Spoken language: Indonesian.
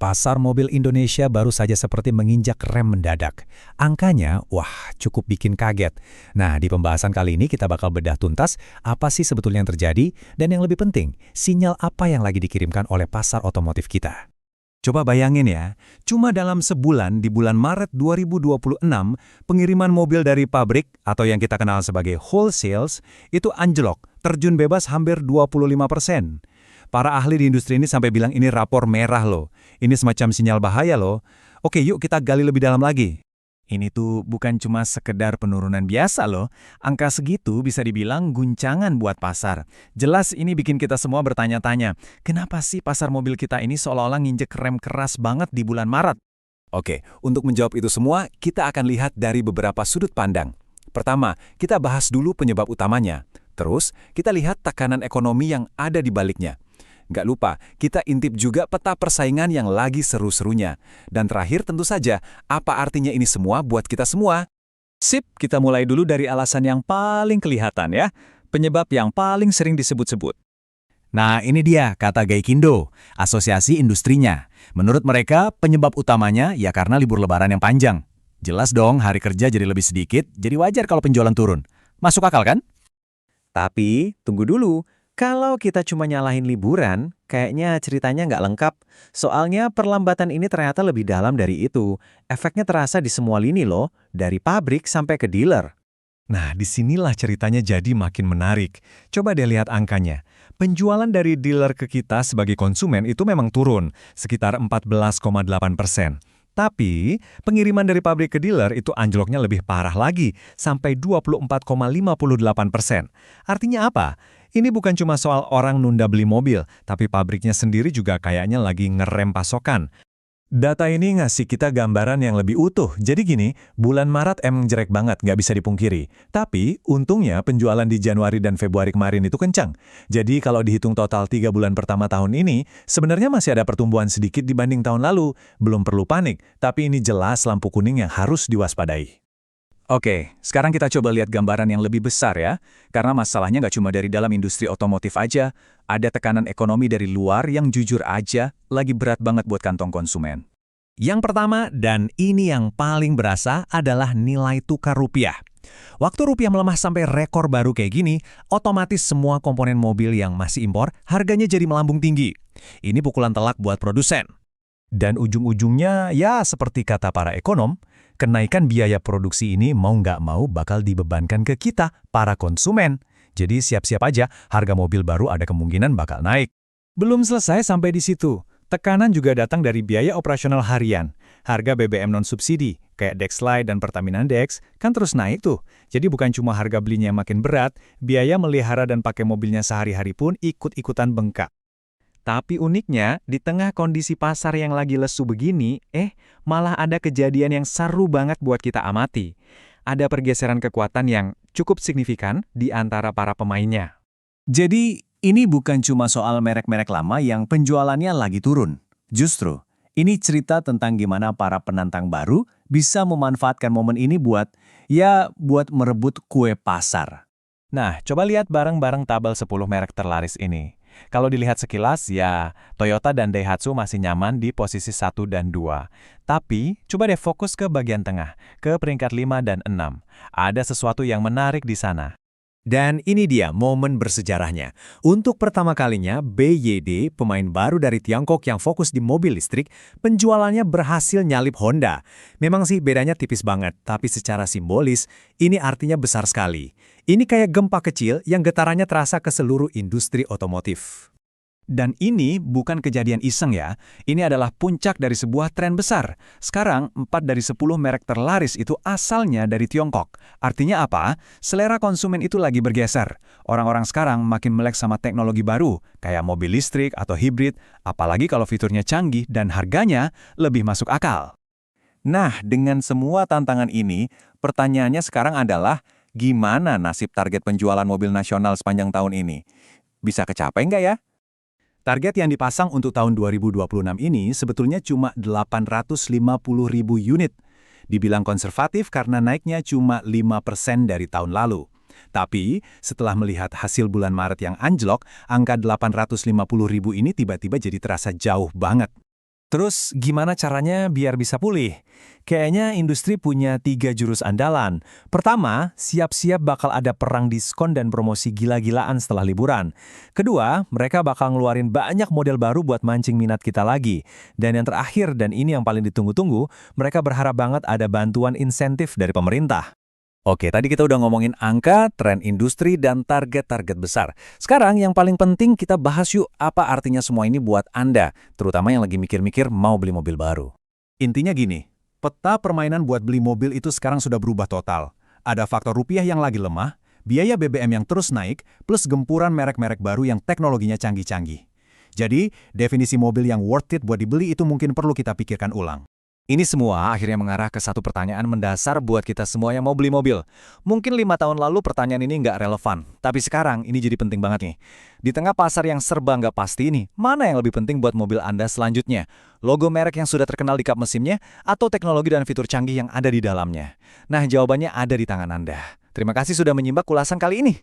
Pasar mobil Indonesia baru saja seperti menginjak rem mendadak. Angkanya, wah, cukup bikin kaget. Nah, di pembahasan kali ini kita bakal bedah tuntas apa sih sebetulnya yang terjadi, dan yang lebih penting, sinyal apa yang lagi dikirimkan oleh pasar otomotif kita. Coba bayangin ya, cuma dalam sebulan di bulan Maret 2026, pengiriman mobil dari pabrik atau yang kita kenal sebagai wholesales itu anjlok, terjun bebas hampir 25%. Para ahli di industri ini sampai bilang ini rapor merah loh. Ini semacam sinyal bahaya loh. Oke, yuk kita gali lebih dalam lagi. Ini tuh bukan cuma sekedar penurunan biasa loh. Angka segitu bisa dibilang guncangan buat pasar. Jelas ini bikin kita semua bertanya-tanya, kenapa sih pasar mobil kita ini seolah-olah nginjek rem keras banget di bulan Maret? Oke, untuk menjawab itu semua, kita akan lihat dari beberapa sudut pandang. Pertama, kita bahas dulu penyebab utamanya. Terus, kita lihat tekanan ekonomi yang ada di baliknya. Nggak lupa, kita intip juga peta persaingan yang lagi seru-serunya. Dan terakhir tentu saja, apa artinya ini semua buat kita semua? Sip, kita mulai dulu dari alasan yang paling kelihatan ya. Penyebab yang paling sering disebut-sebut. Nah, ini dia kata Gaikindo, asosiasi industrinya. Menurut mereka, penyebab utamanya ya karena libur lebaran yang panjang. Jelas dong, hari kerja jadi lebih sedikit, jadi wajar kalau penjualan turun. Masuk akal kan? Tapi, tunggu dulu. Kalau kita cuma nyalahin liburan, kayaknya ceritanya nggak lengkap. Soalnya perlambatan ini ternyata lebih dalam dari itu. Efeknya terasa di semua lini loh, dari pabrik sampai ke dealer. Nah, disinilah ceritanya jadi makin menarik. Coba deh lihat angkanya. Penjualan dari dealer ke kita sebagai konsumen itu memang turun, sekitar 14,8%. Tapi, pengiriman dari pabrik ke dealer itu anjloknya lebih parah lagi, sampai 24,58%. Artinya apa? Ini bukan cuma soal orang nunda beli mobil, tapi pabriknya sendiri juga kayaknya lagi ngerem pasokan. Data ini ngasih kita gambaran yang lebih utuh. Jadi gini, bulan Maret emang jelek banget, nggak bisa dipungkiri. Tapi, untungnya penjualan di Januari dan Februari kemarin itu kencang. Jadi kalau dihitung total 3 bulan pertama tahun ini, sebenarnya masih ada pertumbuhan sedikit dibanding tahun lalu. Belum perlu panik, tapi ini jelas lampu kuning yang harus diwaspadai. Oke, sekarang kita coba lihat gambaran yang lebih besar ya. Karena masalahnya nggak cuma dari dalam industri otomotif aja, ada tekanan ekonomi dari luar yang jujur aja lagi berat banget buat kantong konsumen. Yang pertama, dan ini yang paling berasa, adalah nilai tukar rupiah. Waktu rupiah melemah sampai rekor baru kayak gini, otomatis semua komponen mobil yang masih impor harganya jadi melambung tinggi. Ini pukulan telak buat produsen. Dan ujung-ujungnya, ya seperti kata para ekonom, kenaikan biaya produksi ini mau nggak mau bakal dibebankan ke kita, para konsumen. Jadi siap-siap aja, harga mobil baru ada kemungkinan bakal naik. Belum selesai sampai di situ. Tekanan juga datang dari biaya operasional harian. Harga BBM non-subsidi, kayak Dexlite dan Pertamina Dex, kan terus naik tuh. Jadi bukan cuma harga belinya yang makin berat, biaya melihara dan pakai mobilnya sehari-hari pun ikut-ikutan bengkak. Tapi uniknya, di tengah kondisi pasar yang lagi lesu begini, malah ada kejadian yang seru banget buat kita amati. Ada pergeseran kekuatan yang cukup signifikan di antara para pemainnya. Jadi, ini bukan cuma soal merek-merek lama yang penjualannya lagi turun. Justru, ini cerita tentang gimana para penantang baru bisa memanfaatkan momen ini buat merebut kue pasar. Nah, coba lihat bareng-bareng tabel 10 merek terlaris ini. Kalau dilihat sekilas, ya Toyota dan Daihatsu masih nyaman di posisi 1 dan 2. Tapi, coba deh fokus ke bagian tengah, ke peringkat 5 dan 6. Ada sesuatu yang menarik di sana. Dan ini dia momen bersejarahnya. Untuk pertama kalinya, BYD, pemain baru dari Tiongkok yang fokus di mobil listrik, penjualannya berhasil nyalip Honda. Memang sih bedanya tipis banget, tapi secara simbolis, ini artinya besar sekali. Ini kayak gempa kecil yang getarannya terasa ke seluruh industri otomotif. Dan ini bukan kejadian iseng ya, ini adalah puncak dari sebuah tren besar. Sekarang, 4 dari 10 merek terlaris itu asalnya dari Tiongkok. Artinya apa? Selera konsumen itu lagi bergeser. Orang-orang sekarang makin melek sama teknologi baru, kayak mobil listrik atau hibrid, apalagi kalau fiturnya canggih dan harganya lebih masuk akal. Nah, dengan semua tantangan ini, pertanyaannya sekarang adalah, gimana nasib target penjualan mobil nasional sepanjang tahun ini? Bisa kecapai nggak ya? Target yang dipasang untuk tahun 2026 ini sebetulnya cuma 850.000 unit. Dibilang konservatif karena naiknya cuma 5% dari tahun lalu. Tapi, setelah melihat hasil bulan Maret yang anjlok, angka 850.000 ini tiba-tiba jadi terasa jauh banget. Terus gimana caranya biar bisa pulih? Kayaknya industri punya 3 jurus andalan. Pertama, siap-siap bakal ada perang diskon dan promosi gila-gilaan setelah liburan. Kedua, mereka bakal ngeluarin banyak model baru buat mancing minat kita lagi. Dan yang terakhir, dan ini yang paling ditunggu-tunggu, mereka berharap banget ada bantuan insentif dari pemerintah. Oke, tadi kita udah ngomongin angka, tren industri, dan target-target besar. Sekarang yang paling penting kita bahas yuk apa artinya semua ini buat Anda, terutama yang lagi mikir-mikir mau beli mobil baru. Intinya gini, peta permainan buat beli mobil itu sekarang sudah berubah total. Ada faktor rupiah yang lagi lemah, biaya BBM yang terus naik, plus gempuran merek-merek baru yang teknologinya canggih-canggih. Jadi, definisi mobil yang worth it buat dibeli itu mungkin perlu kita pikirkan ulang. Ini semua akhirnya mengarah ke satu pertanyaan mendasar buat kita semua yang mau beli mobil. Mungkin 5 tahun lalu pertanyaan ini nggak relevan, tapi sekarang ini jadi penting banget nih. Di tengah pasar yang serba nggak pasti ini, mana yang lebih penting buat mobil Anda selanjutnya? Logo merek yang sudah terkenal di kap mesinnya, atau teknologi dan fitur canggih yang ada di dalamnya? Nah, jawabannya ada di tangan Anda. Terima kasih sudah menyimak ulasan kali ini.